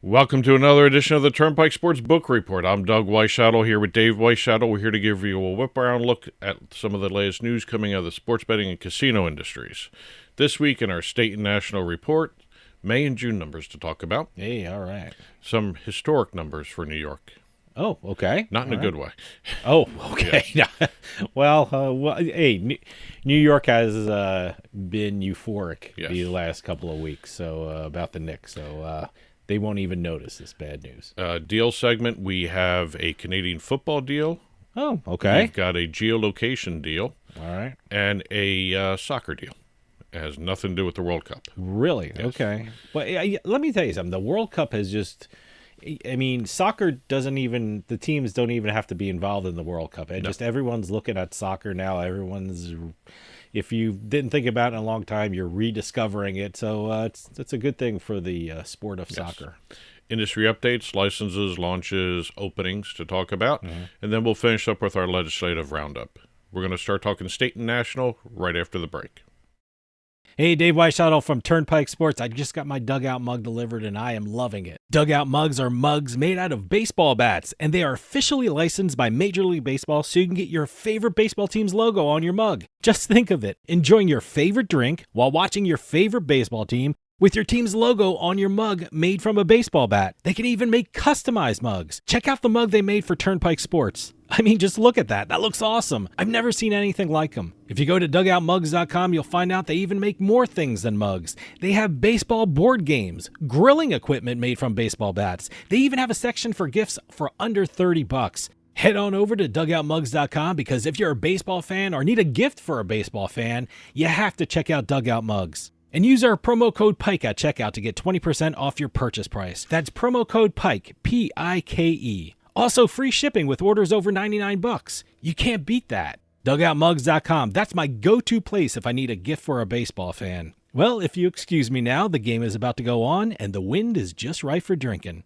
Welcome to another edition of the Turnpike Sports Book Report. I'm Doug Weishottle here with Dave Weishottle. We're here to give you a whip-around look at some of the latest news coming out of the sports betting and casino industries. This week in our state and national report, May and June numbers to talk about. Hey, all right. Some historic numbers for New York. Oh, okay. Not in a good way. Oh, okay. Hey, New York has been euphoric the last couple of weeks about the Knicks. So they won't even notice this bad news. Deal segment, we have a Canadian football deal. Oh, okay. We've got a geolocation deal. All right. And a soccer deal. It has nothing to do with the World Cup. Really? Yes. Okay. Well, let me tell you something. The World Cup has just... I mean, soccer doesn't even... The teams don't even have to be involved in the World Cup. Just everyone's looking at soccer now. Everyone's... If you didn't think about it in a long time, you're rediscovering it. So it's a good thing for the sport of soccer. Industry updates, licenses, launches, openings to talk about. And then we'll finish up with our legislative roundup. We're going to start talking state and national right after the break. Hey, Dave Weishottle from Turnpike Sports. I just got my dugout mug delivered, and I am loving it. Dugout mugs are mugs made out of baseball bats, and they are officially licensed by Major League Baseball, so you can get your favorite baseball team's logo on your mug. Just think of it, enjoying your favorite drink while watching your favorite baseball team with your team's logo on your mug made from a baseball bat. They can even make customized mugs. Check out the mug they made for Turnpike Sports. I mean, just look at that. That looks awesome. I've never seen anything like them. If you go to dugoutmugs.com, you'll find out they even make more things than mugs. They have baseball board games, grilling equipment made from baseball bats. They even have a section for gifts for under $30. Head on over to dugoutmugs.com because if you're a baseball fan or need a gift for a baseball fan, you have to check out Dugout Mugs. And use our promo code PIKE at checkout to get 20% off your purchase price. That's promo code PIKE, P-I-K-E. Also, free shipping with orders over $99. You can't beat that. DugoutMugs.com. That's my go-to place if I need a gift for a baseball fan. Well, if you excuse me now, the game is about to go on, and the wind is just right for drinking.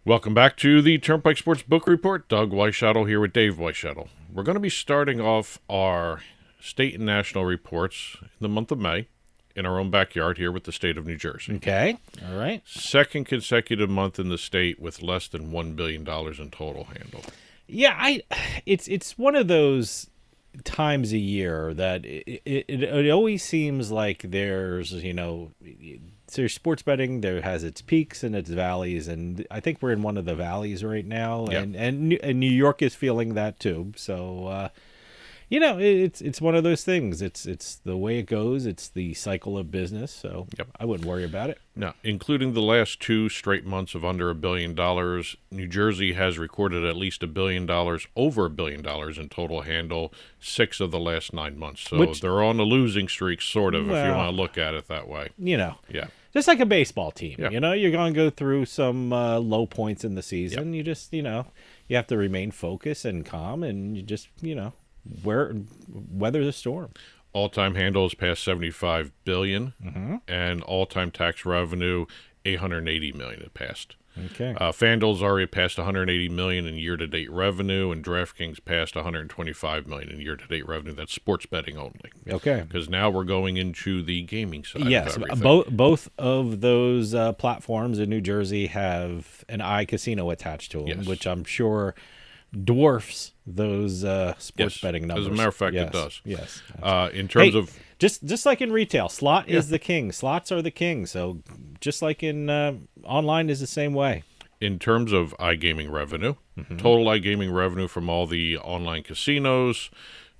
Welcome back to the Turnpike Sports Book Report. Doug Weishottle here with Dave Weishottle. We're going to be starting off our state and national reports in the month of May in our own backyard here with the state of New Jersey. Okay. All right. Second consecutive month in the state with less than $1 billion in total handle. Yeah, it's one of those times a year that it always seems like there's sports betting, there has its peaks and its valleys, and I think we're in one of the valleys right now, and New York is feeling that too. So it's one of those things. It's the way it goes. It's the cycle of business. So I wouldn't worry about it. Now, including the last 2 straight months of under $1 billion, New Jersey has recorded at least $1 billion, over $1 billion in total handle 6 of the last 9 months. So they're on a losing streak, sort of, if you want to look at it that way. Just like a baseball team. You're going to go through some low points in the season. You just, you have to remain focused and calm, and you just, weather the storm. All-time handle is past $75 billion, and all-time tax revenue $880 million it passed. Okay. FanDuel's already passed $180 million in year-to-date revenue, and DraftKings passed $125 million in year-to-date revenue. That's sports betting only. Okay. Because now we're going into the gaming side. Yes, of everything. both of those platforms in New Jersey have an iCasino attached to them, which I'm sure dwarfs those sports betting numbers. As a matter of fact, it does. Yes. In terms of just like in retail, slot is the king. Slots are the king. So just like in online is the same way. In terms of iGaming revenue, total iGaming revenue from all the online casinos,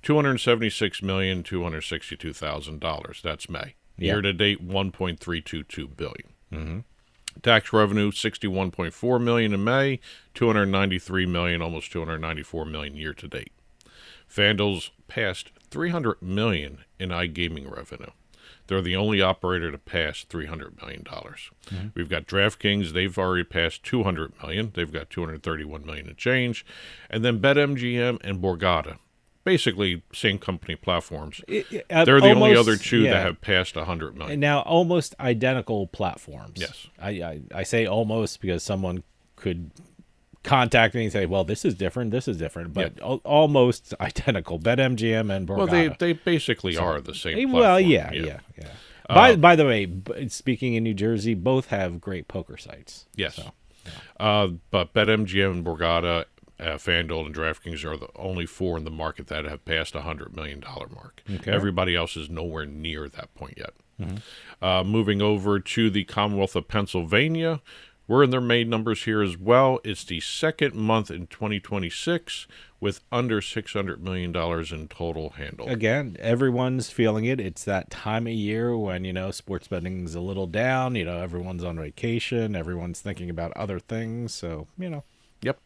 $276,262,000. That's May. Year to date, $1.322 billion. Tax revenue, $61.4 million in May, $293 million, almost $294 million year to date. FanDuel's passed $300 million in iGaming revenue. They're the only operator to pass $300 million. We've got DraftKings. They've already passed $200 million. They've got $231 million in change. And then BetMGM and Borgata. Basically, same company platforms. They're the only other two that have passed $100 million. Now, almost identical platforms. Yes. I say almost because someone could contact me and say, well, this is different, but almost identical. BetMGM and Borgata. Well, they basically are the same platform. Well, yeah. By the way, speaking in New Jersey, both have great poker sites. Yes. So, But BetMGM, Borgata, FanDuel, and DraftKings are the only four in the market that have passed $100 million mark. Okay. Everybody else is nowhere near that point yet. Moving over to the Commonwealth of Pennsylvania, we're in their May numbers here as well. It's the second month in 2026 with under $600 million in total handle. again, everyone's feeling it. It's that time of year when, sports betting's a little down. Everyone's on vacation. Everyone's thinking about other things. So, Yep.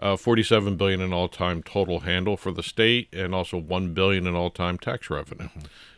$47 billion in all-time total handle for the state, and also $1 billion in all-time tax revenue.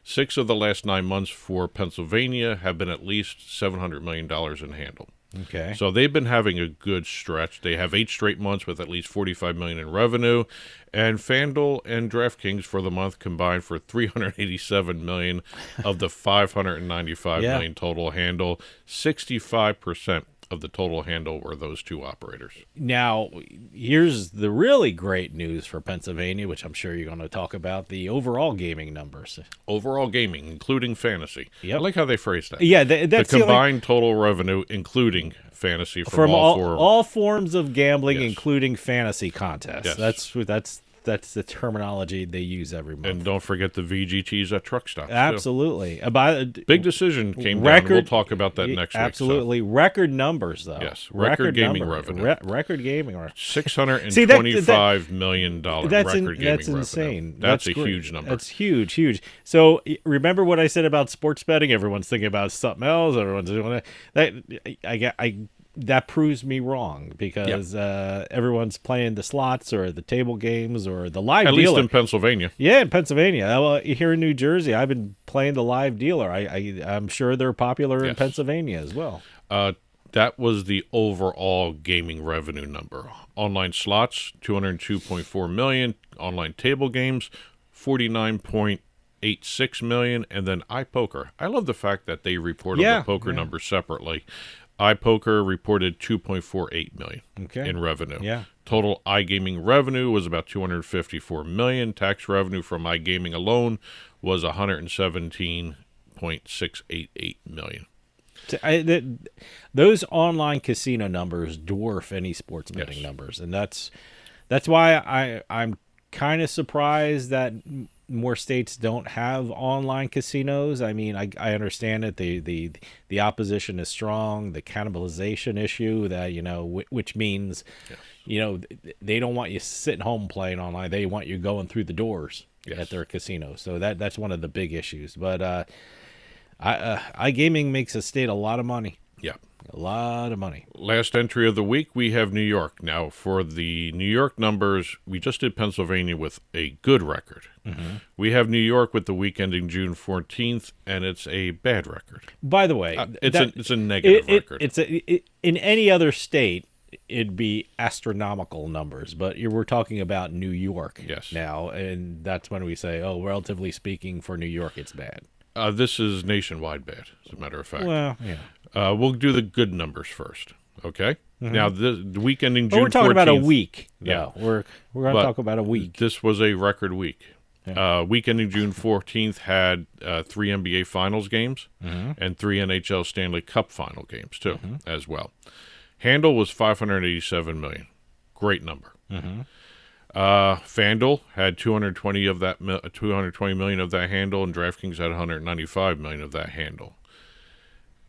6 of the last 9 months for Pennsylvania have been at least $700 million in handle. Okay. So they've been having a good stretch. They have 8 straight months with at least $45 million in revenue, and FanDuel and DraftKings for the month combined for $387 million of the $595 million total handle. 65% of the total handle were those two operators. Now, here's the really great news for Pennsylvania, which I'm sure you're going to talk about, the overall gaming numbers. Overall gaming, including fantasy. Yep. I like how they phrase that. Yeah, that's the combined total revenue, including fantasy from all four. All forms of gambling, Yes. including fantasy contests. Yes. That's the terminology they use every month. And don't forget the VGTs at truck stops. Absolutely. Big decision came down. We'll talk about that next week. Absolutely. Record numbers, though. Yes. Record gaming revenue. Record gaming revenue. $625 million record gaming that's revenue. insane. That's a great. huge number. That's huge. So remember what I said about sports betting? Everyone's thinking about something else. Everyone's doing that. That proves me wrong because everyone's playing the slots or the table games or the live dealer. At least in Pennsylvania. Yeah, in Pennsylvania. Well, here in New Jersey, I've been playing the live dealer. I'm sure they're popular in Pennsylvania as well. That was the overall gaming revenue number. Online slots, $202.4 million. Online table games, $49.86 million. And then iPoker. I love the fact that they reported the poker numbers separately. iPoker reported $2.48 million in revenue. Yeah. Total iGaming revenue was about $254 million. Tax revenue from iGaming alone was $117.688 million. Those online casino numbers dwarf any sports betting numbers, and that's why I'm kind of surprised that more states don't have online casinos. I mean, I understand that the opposition is strong, the cannibalization issue that which means they don't want you sitting home playing online. They want you going through the doors at their casino. So that's one of the big issues. But iGaming makes a state a lot of money. Yeah. A lot of money. Last entry of the week, we have New York. Now, for the New York numbers, we just did Pennsylvania with a good record. We have New York with the week ending June 14th, and it's a bad record. By the way, it's a negative record. In any other state, it'd be astronomical numbers, but we're talking about New York now, and that's when we say, relatively speaking, for New York, it's bad. This is nationwide bad, as a matter of fact. Well, yeah. We'll do the good numbers first, okay? Now, the week ending June 14th. We're talking about a week. Yeah, we're going to talk about a week. This was a record week. Week ending June 14th had 3 NBA Finals games and 3 NHL Stanley Cup Final games, too, as well. Handle was $587 million. Great number. FanDuel had 220 million of that handle, and DraftKings had 195 million of that handle.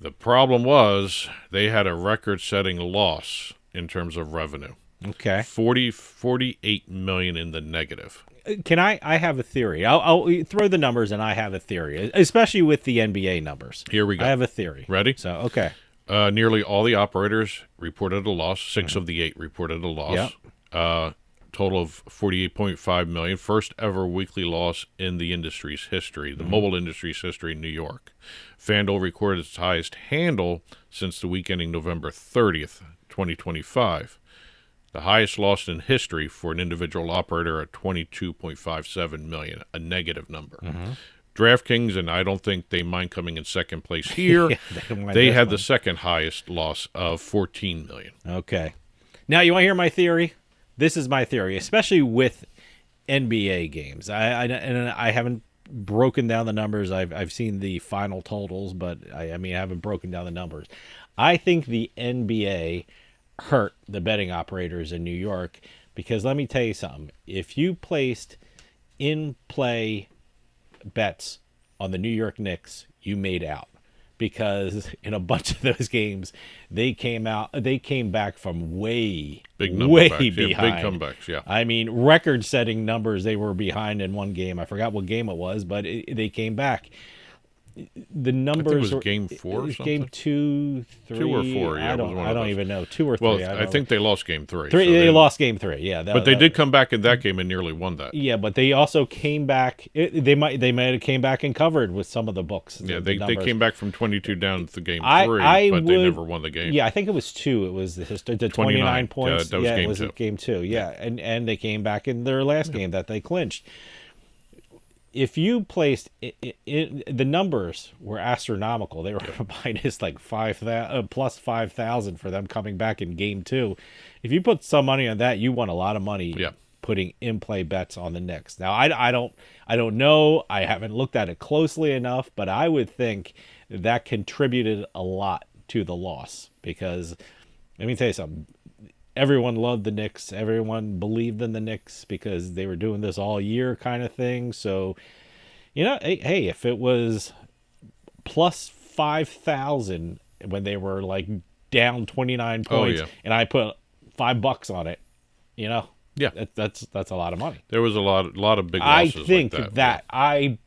The problem was they had a record-setting loss in terms of revenue. Okay. 48 million in the negative. Can I have a theory? I'll throw the numbers, and I have a theory, especially with the NBA numbers. Here we go. I have a theory. Ready? So, okay. Nearly all the operators reported a loss. 6 of the 8 reported a loss. Yep. Total of $48.5 million. First ever weekly loss in the industry's history, the mobile industry's history in New York. FanDuel recorded its highest handle since the week ending November 30th, 2025. The highest loss in history for an individual operator at $22.57 million, a negative number. DraftKings, and I don't think they mind coming in second place here, they had the second highest loss of $14 million. Okay. Now, you want to hear my theory? This is my theory, especially with NBA games. I haven't broken down the numbers. I've seen the final totals, but I haven't broken down the numbers. I think the NBA hurt the betting operators in New York because let me tell you something. If you placed in-play bets on the New York Knicks, you made out. Because in a bunch of those games, they came back from way behind. Big comebacks, yeah. I mean, record-setting numbers they were behind in one game. I forgot what game it was, but they came back. The numbers I think it was game 4 or something. Game 2, 3. 2 or 4, yeah. I don't even know. 2 or 3. Well, I think they lost game 3. They lost game 3, yeah. But they did come back in that game and nearly won that. Yeah, but they also came back. They might have came back and covered with some of the books. Yeah, they came back from 22 down to game 3, but they never won the game. Yeah, I think it was 2. It was the 29 points. That was game 2. Game 2, yeah. And they came back in their last game that they clinched. If you placed the numbers were astronomical. They were minus like plus 5,000 for them coming back in game 2. If you put some money on that, you won a lot of money putting in-play bets on the Knicks. Now I don't know. I haven't looked at it closely enough, but I would think that contributed a lot to the loss because let me tell you something. Everyone loved the Knicks. Everyone believed in the Knicks because they were doing this all year kind of thing. So, hey, if it was plus 5,000 when they were like down 29 points and I put $5 on it, that's a lot of money. There was a lot of big losses. I think like that I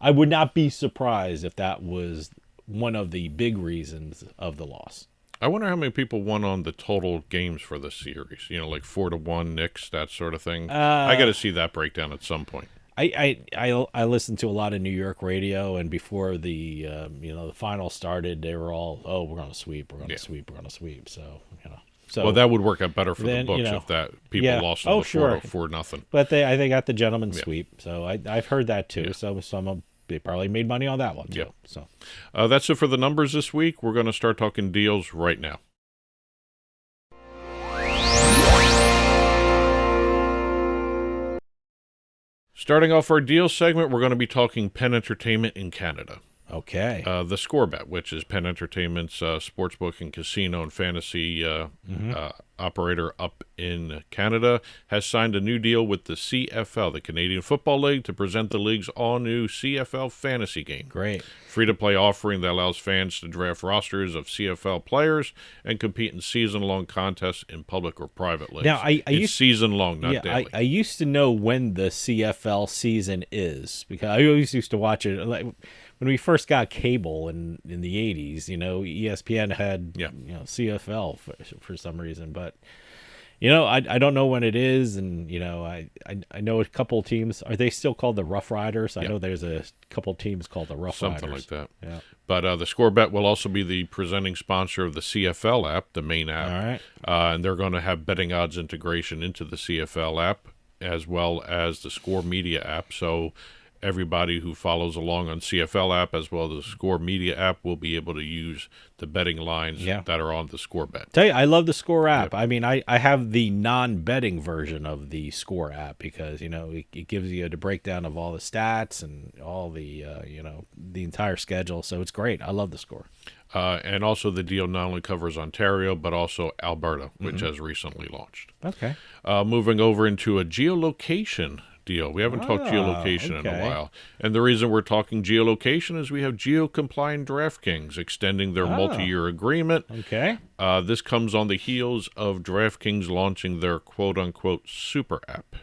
would not be surprised if that was one of the big reasons of the loss. I wonder how many people won on the total games for this series. Like 4-1 Knicks, that sort of thing. I got to see that breakdown at some point. I listened to a lot of New York radio, and before the the final started, they were all, we're going to sweep, we're going to sweep, we're going to sweep. So well, that would work out better for the books if that people lost on the 4-0. But they got the gentleman sweep, so I've heard that too. Yeah. So some they probably made money on that one too. Yeah. So that's it for the numbers this week. We're going to start talking deals right now. Starting off our deals segment, we're going to be talking Penn Entertainment in Canada. Okay. theScore Bet, which is Penn Entertainment's sportsbook and casino and fantasy operator up in Canada, has signed a new deal with the CFL, the Canadian Football League, to present the league's all-new CFL fantasy game. Great. Free-to-play offering that allows fans to draft rosters of CFL players and compete in season-long contests in public or private leagues. Now, it's season-long, not daily. I used to know when the CFL season is because I always used to watch it. When we first got cable in the 80s, ESPN had CFL for some reason, but I don't know when it is, and I know a couple teams. Are they still called the Rough Riders? I know there's a couple teams called the Rough Riders. Something like that. Yeah. But theScore Bet will also be the presenting sponsor of the CFL app, the main app. All right. And they're going to have betting odds integration into the CFL app as well as the Score Media app. So everybody who follows along on CFL app as well as the Score Media app will be able to use the betting lines that are on the Score Bet. Tell you, I love the Score app. Yep. I mean, I have the non-betting version of the Score app because, it gives you the breakdown of all the stats and all the, the entire schedule. So it's great. I love the Score. And also the deal not only covers Ontario, but also Alberta, which has recently launched. Okay. Moving over into a geolocation deal. We haven't talked geolocation in a while. And the reason we're talking geolocation is we have GeoComply and Draftkings extending their multi-year agreement. Okay. This comes on the heels of DraftKings launching their quote-unquote super app.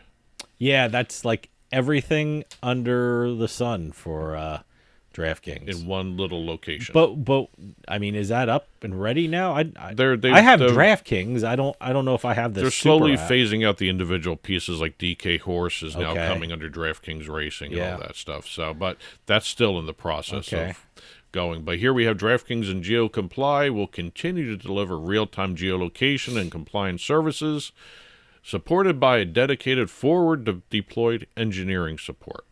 Yeah, that's like everything under the sun for DraftKings in one little location. But I mean, is that up and ready now? I have DraftKings. I don't know if I have this. They're slowly phasing out the individual pieces, like DK Horse is now coming under DraftKings Racing and all that stuff. So, but that's still in the process of going. But here we have DraftKings and GeoComply will continue to deliver real-time geolocation and compliance services, supported by a dedicated forward-deployed engineering support.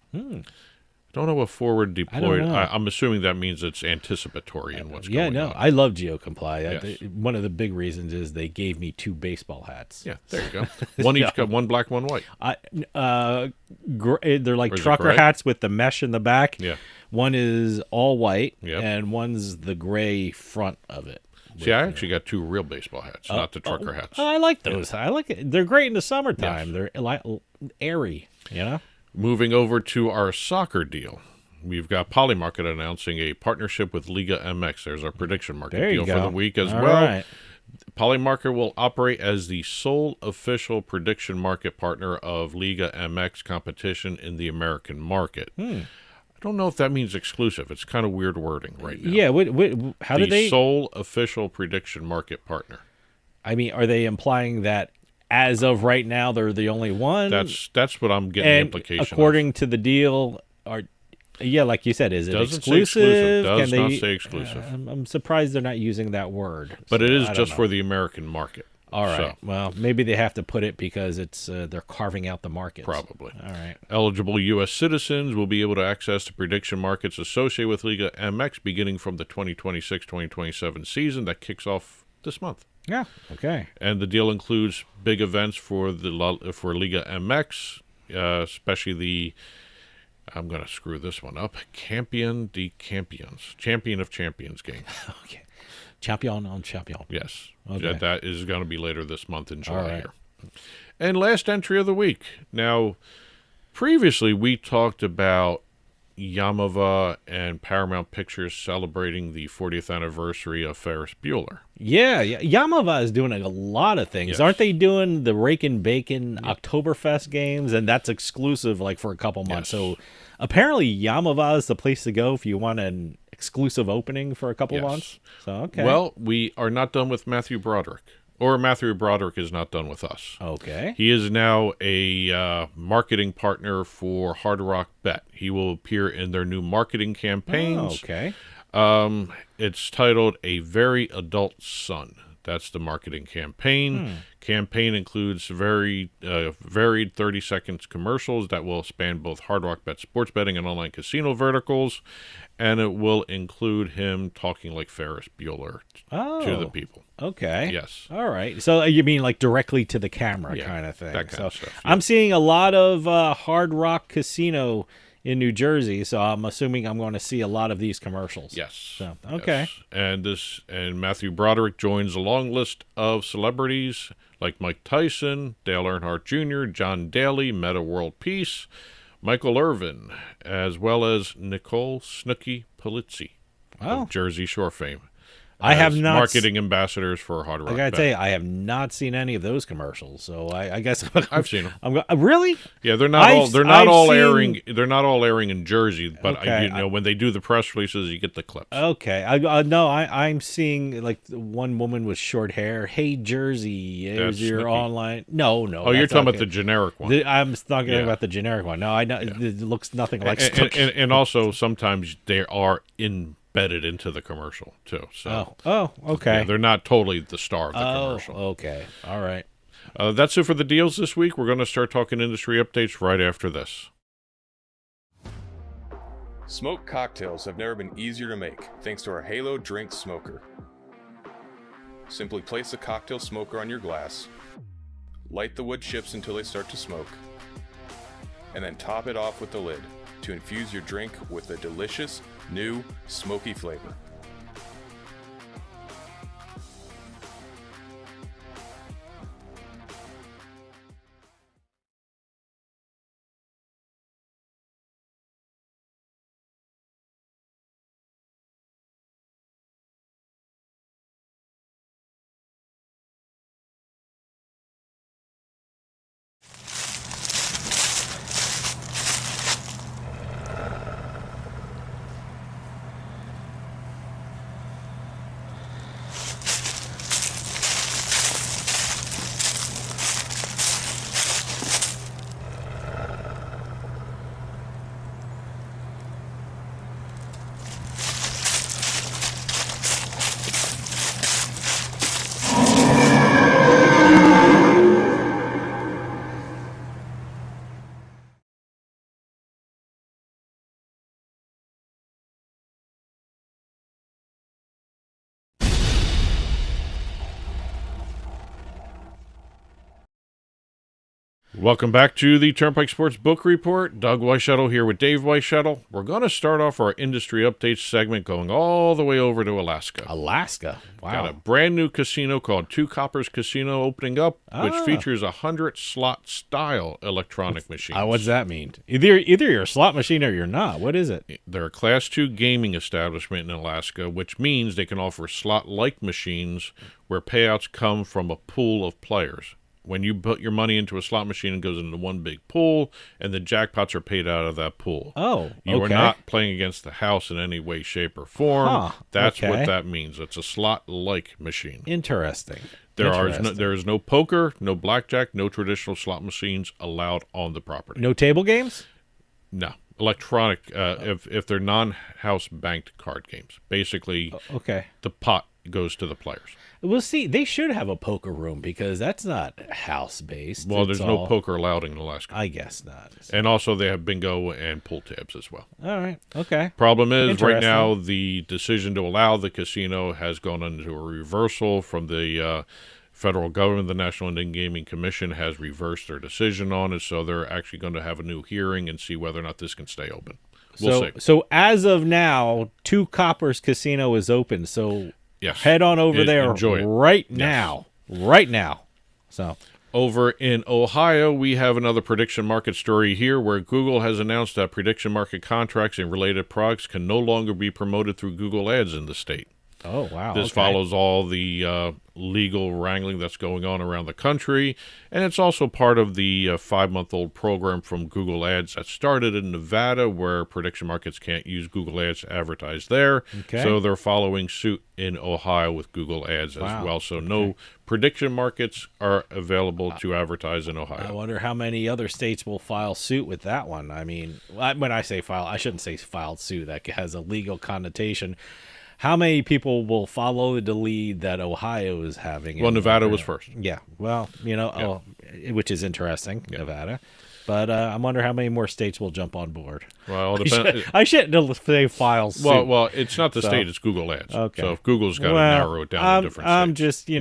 Don't know what forward deployed. know. I'm assuming that means it's anticipatory in what's going on. I love GeoComply. Yes. One of the big reasons is they gave me 2 baseball hats. Yeah, there you go. One each, got one black, one white. They're like Or is it trucker gray? hats with the mesh in the back. Yeah. One is all white, Yep. and one's the gray front of it. See, I actually got 2 real baseball hats, not the trucker hats. I like those. I like it. They're great in the summertime. Yes. They're airy, you know? Moving over to our soccer deal. We've got Polymarket announcing a partnership with Liga MX. There's our prediction market There you deal for go. the week as All well. right. Polymarket will operate as the sole official prediction market partner of Liga MX competition in the American market. I don't know if that means exclusive. It's kind of weird wording right now. Yeah, how did they... The sole official prediction market partner. I mean, are they implying that as of right now they're the only one? That's what I'm getting the and implication according to the deal, like you said, is it Doesn't exclusive? say exclusive. Does Can not they- say exclusive. I'm surprised they're not using that word. But it is I don't just know. for the American market. All right. So, Well, maybe they have to put it because it's they're carving out the markets. probably. All right. Eligible U.S. citizens will be able to access the prediction markets associated with Liga MX beginning from the 2026-2027 season that kicks off this month. Yeah. Okay. And the deal includes big events for Liga MX, especially the, I'm going to screw this one up, Champion de Champions, Champion of Champions game. Okay. Champion on champion. Yes. Okay. That is going to be later this month in July All right. here. And last entry of the week. Now, previously we talked about Yamava and Paramount Pictures celebrating the 40th anniversary of Ferris Bueller. Yeah. Yamava is doing a lot of things. Yes. Aren't they doing the Rake and Bacon Oktoberfest games? And that's exclusive like for a couple months. Yes. So apparently Yamava is the place to go if you want an exclusive opening for a couple Yes. months. So, okay. Well, we are not done with Matthew Broderick. Or Matthew Broderick is not done with us. Okay. He is now a marketing partner for Hard Rock Bet. He will appear in their new marketing campaigns. Okay. It's titled A Very Adult Son. That's the marketing campaign. Campaign includes varied 30 seconds commercials that will span both Hard Rock Bet sports betting and online casino verticals. And it will include him talking like Ferris Bueller to the people. Okay. Yes. All right. So you mean like directly to the camera Yeah, kind of thing. that kind So of stuff, yeah. I'm seeing a lot of Hard Rock Casino in New Jersey, so I'm assuming I'm going to see a lot of these commercials. Yes. So, okay. Yes. And Matthew Broderick joins a long list of celebrities like Mike Tyson, Dale Earnhardt Jr., John Daly, Meta World Peace, Michael Irvin, as well as Nicole Snooki Polizzi of Jersey Shore fame. I have as not marketing ambassadors for Hard Rock. I gotta Bet. tell you, I have not seen any of those commercials, so I guess I've seen them. Really? Yeah, they're not I've all seen- airing. They're not all airing in Jersey, but Okay, when they do the press releases, you get the clips. Okay. I'm seeing like one woman with short hair. Hey, Jersey, That's is your Snooki. online? No. Oh, you're that's talking not about the good. generic one. I'm talking Yeah. about the generic one. No, I know it looks nothing like Snooki. and also sometimes they are embedded into the commercial too. So Okay. yeah, they're not totally the star of the commercial. Okay. All right. That's it for the deals this week. We're going to start talking industry updates right after this. Smoked cocktails have never been easier to make thanks to our Halo Drink Smoker. Simply place a cocktail smoker on your glass, light the wood chips until they start to smoke, and then top it off with the lid to infuse your drink with a delicious, new, smoky flavor. Welcome back to the Turnpike Sports Book Report. Doug Weishuttle here with Dave Weishuttle. We're going to start off our industry updates segment going all the way over to Alaska. Alaska? Wow. Got a brand new casino called Two Coppers Casino opening up, which features 100 slot-style electronic machines. What's that mean? Either you're a slot machine or you're not. What is it? They're a Class 2 gaming establishment in Alaska, which means they can offer slot-like machines where payouts come from a pool of players. When you put your money into a slot machine, it goes into one big pool, and the jackpots are paid out of that pool. Oh, You are not playing against the house in any way, shape, or form. That's what that means. It's a slot-like machine. Interesting. There is no poker, no blackjack, no traditional slot machines allowed on the property. No table games? No. Electronic, if they're non-house banked card games. Basically, the pot goes to the players. Well, see, they should have a poker room because that's not house-based. Well, there's no poker allowed in Alaska. I guess not. And also they have bingo and pool tabs as well. All right. Okay. Problem is, right now, the decision to allow the casino has gone into a reversal from the federal government. The National Indian Gaming Commission has reversed their decision on it, so they're actually going to have a new hearing and see whether or not this can stay open. We'll see. So as of now, Two Coppers Casino is open, so... Yes. Head on over there right now. Right now. So over in Ohio, we have another prediction market story here where Google has announced that prediction market contracts and related products can no longer be promoted through Google Ads in the state. Oh, wow. This follows all the legal wrangling that's going on around the country, and it's also part of the 5-month-old program from Google Ads that started in Nevada, where prediction markets can't use Google Ads to advertise there. So they're following suit in Ohio with Google Ads as well. So no prediction markets are available to advertise in Ohio. I wonder how many other states will file suit with that one. I mean, when I say file, I shouldn't say filed suit. That has a legal connotation. How many people will follow the lead that Ohio is having? Well, Nevada was first. Yeah. Well, which is interesting, Nevada. But I wonder how many more states will jump on board. Well, it depends. I shouldn't say file suit. Well, it's not the state; it's Google Ads. Okay. So if Google's got to narrow it down to different states. I'm just, they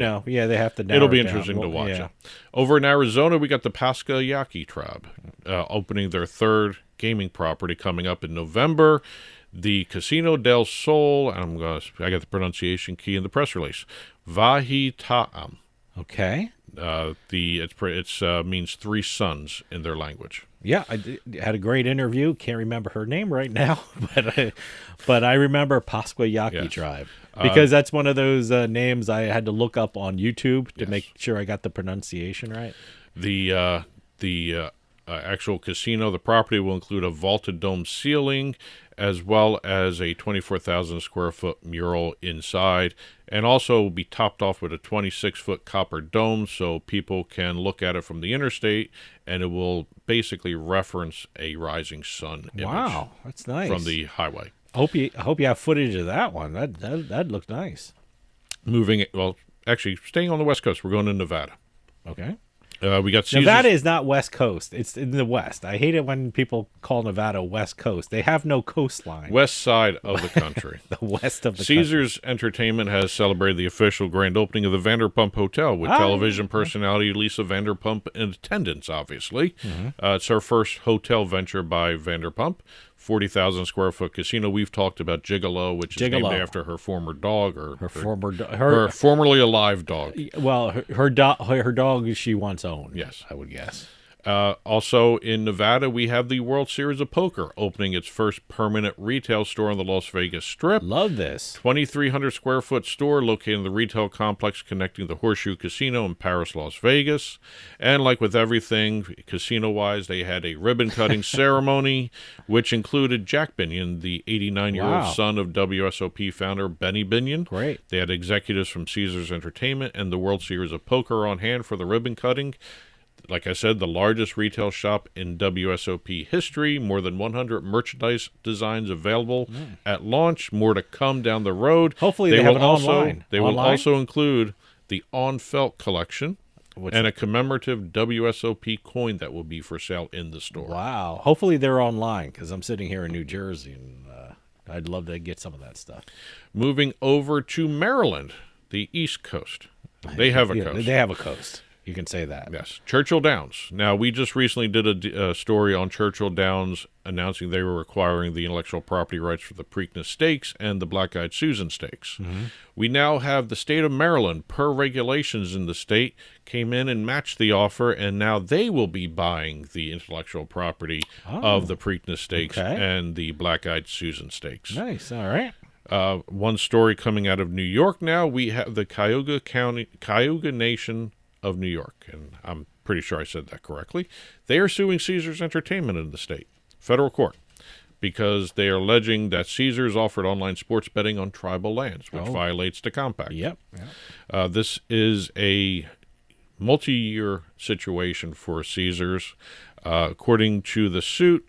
have to narrow It'll be it down. interesting to watch it. Over in Arizona, we got the Pasca Yaqui tribe opening their third gaming property coming up in November. The Casino del Sol, I got the pronunciation key in the press release, Vahita'am. Okay. It means three sons in their language. Yeah, I had a great interview. Can't remember her name right now, but I remember Pascua Yaqui tribe because that's one of those names I had to look up on YouTube to make sure I got the pronunciation right. The actual casino, the property will include a vaulted dome ceiling, as well as a 24,000 square foot mural inside, and also will be topped off with a 26-foot copper dome so people can look at it from the interstate, and it will basically reference a rising sun image. Wow, that's nice. From the highway. I hope you have footage of that one. That looked nice. Staying on the West Coast, we're going to Nevada. Okay. We got Caesars. Nevada is not West Coast. It's in the West. I hate it when people call Nevada West Coast. They have no coastline. West side of the country. The west of the Caesars Entertainment has celebrated the official grand opening of the Vanderpump Hotel with television personality Lisa Vanderpump in attendance, obviously. It's our first hotel venture by Vanderpump. 40,000 square foot casino. We've talked about Gigolo, which is named after her former dog, or her formerly alive dog. Well, her dog she once owned. Yes, I would guess. Also in Nevada, we have the World Series of Poker opening its first permanent retail store on the Las Vegas Strip. Love this. 2,300 square foot store located in the retail complex connecting the Horseshoe Casino in Paris, Las Vegas. And like with everything casino-wise, they had a ribbon-cutting ceremony, which included Jack Binion, the 89-year-old son of WSOP founder Benny Binion. Great. They had executives from Caesars Entertainment and the World Series of Poker on hand for the ribbon cutting. Like I said, the largest retail shop in WSOP history, more than 100 merchandise designs available at launch, more to come down the road. Hopefully they have it online. They will also include the On Felt collection and a commemorative WSOP coin that will be for sale in the store. Wow. Hopefully they're online because I'm sitting here in New Jersey and I'd love to get some of that stuff. Moving over to Maryland, the East Coast. They have a coast. They have a coast. You can say that. Yes. Churchill Downs. Now, we just recently did a story on Churchill Downs announcing they were acquiring the intellectual property rights for the Preakness Stakes and the Black-Eyed Susan Stakes. Mm-hmm. We now have the state of Maryland, per regulations in the state, came in and matched the offer, and now they will be buying the intellectual property of the Preakness Stakes and the Black-Eyed Susan Stakes. Nice. All right. One story coming out of New York now, we have the Cayuga Nation of New York, and I'm pretty sure I said that correctly. They are suing Caesars Entertainment in the state, federal court, because they are alleging that Caesars offered online sports betting on tribal lands, which violates the compact. Yep. This is a multi-year situation for Caesars. According to the suit,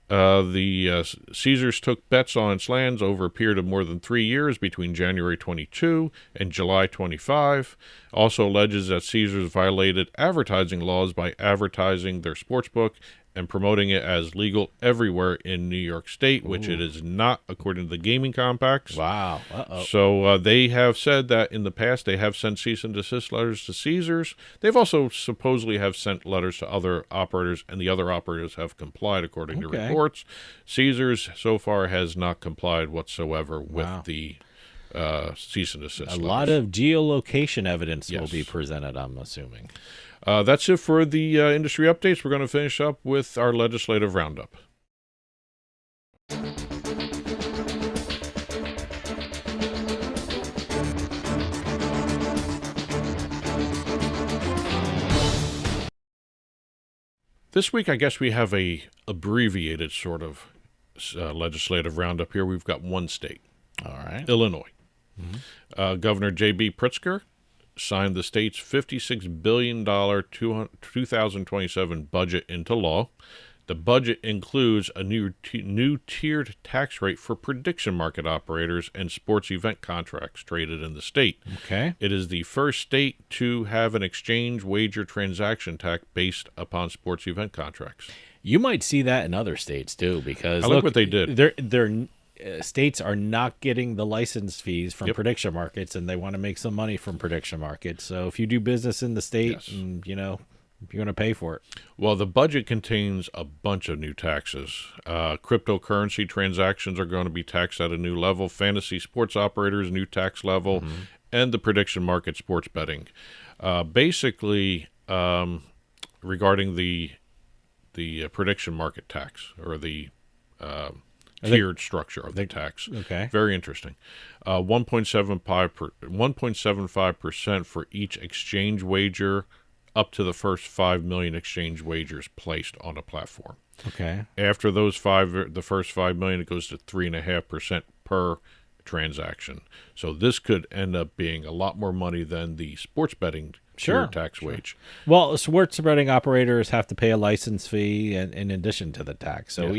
the Caesars took bets on its lands over a period of more than 3 years between January 22 and July 25. Also alleges that Caesars violated advertising laws by advertising their sportsbook and promoting it as legal everywhere in New York State, which it is not, according to the gaming compacts. Wow. Uh-oh. So they have said that in the past they have sent cease and desist letters to Caesars. They've also supposedly have sent letters to other operators, and the other operators have complied, according to reports. Caesars so far has not complied whatsoever with the cease and desist letters. A lot of geolocation evidence will be presented, I'm assuming. That's it for the industry updates. We're going to finish up with our legislative roundup. This week, I guess we have a abbreviated sort of legislative roundup here. We've got one state. All right. Illinois. Mm-hmm. Governor J.B. Pritzker signed the state's $56 billion 2027 budget into law. The budget includes a new tiered tax rate for prediction market operators and sports event contracts traded in the state. Okay. It is the first state to have an exchange wager transaction tax based upon sports event contracts. You might see that in other states too, because I like what they did. They're states are not getting the license fees from prediction markets, and they want to make some money from prediction markets. So if you do business in the state, and, you're going to pay for it. Well, the budget contains a bunch of new taxes. Cryptocurrency transactions are going to be taxed at a new level. Fantasy sports operators, new tax level, and the prediction market sports betting. Basically, regarding the prediction market tax, or the tiered structure of the tax. Okay. Very interesting. 1.75% for each exchange wager up to the first 5 million exchange wagers placed on a platform. Okay. After the first 5 million, it goes to 3.5% per transaction. So this could end up being a lot more money than the sports betting tiered tax wage. Well, sports betting operators have to pay a license fee in addition to the tax. So,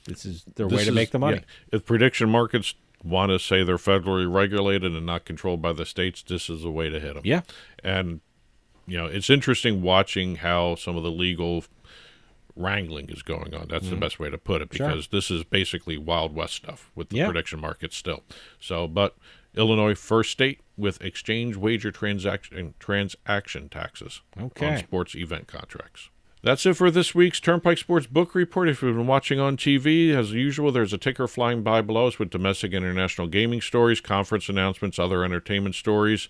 this is their way to make the money. Yeah. If prediction markets want to say they're federally regulated and not controlled by the states, this is the way to hit them. Yeah. And, it's interesting watching how some of the legal wrangling is going on. That's the best way to put it, because this is basically Wild West stuff with the prediction markets still. So, but Illinois, first state with exchange wager transaction taxes on sports event contracts. That's it for this week's Turnpike Sports Book Report. If you've been watching on TV, as usual, there's a ticker flying by below us with domestic and international gaming stories, conference announcements, other entertainment stories.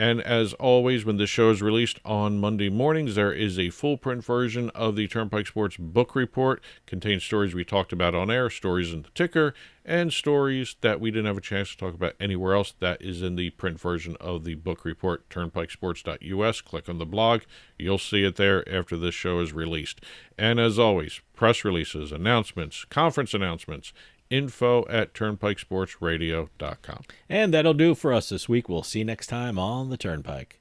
And as always, when this show is released on Monday mornings, there is a full print version of the Turnpike Sports Book Report. Contains stories we talked about on air, stories in the ticker, and stories that we didn't have a chance to talk about anywhere else. That is in the print version of the book report, turnpikesports.us. Click on the blog. You'll see it there after this show is released. And as always, press releases, announcements, conference announcements, info@turnpikesportsradio.com. And that'll do for us this week. We'll see you next time on the Turnpike.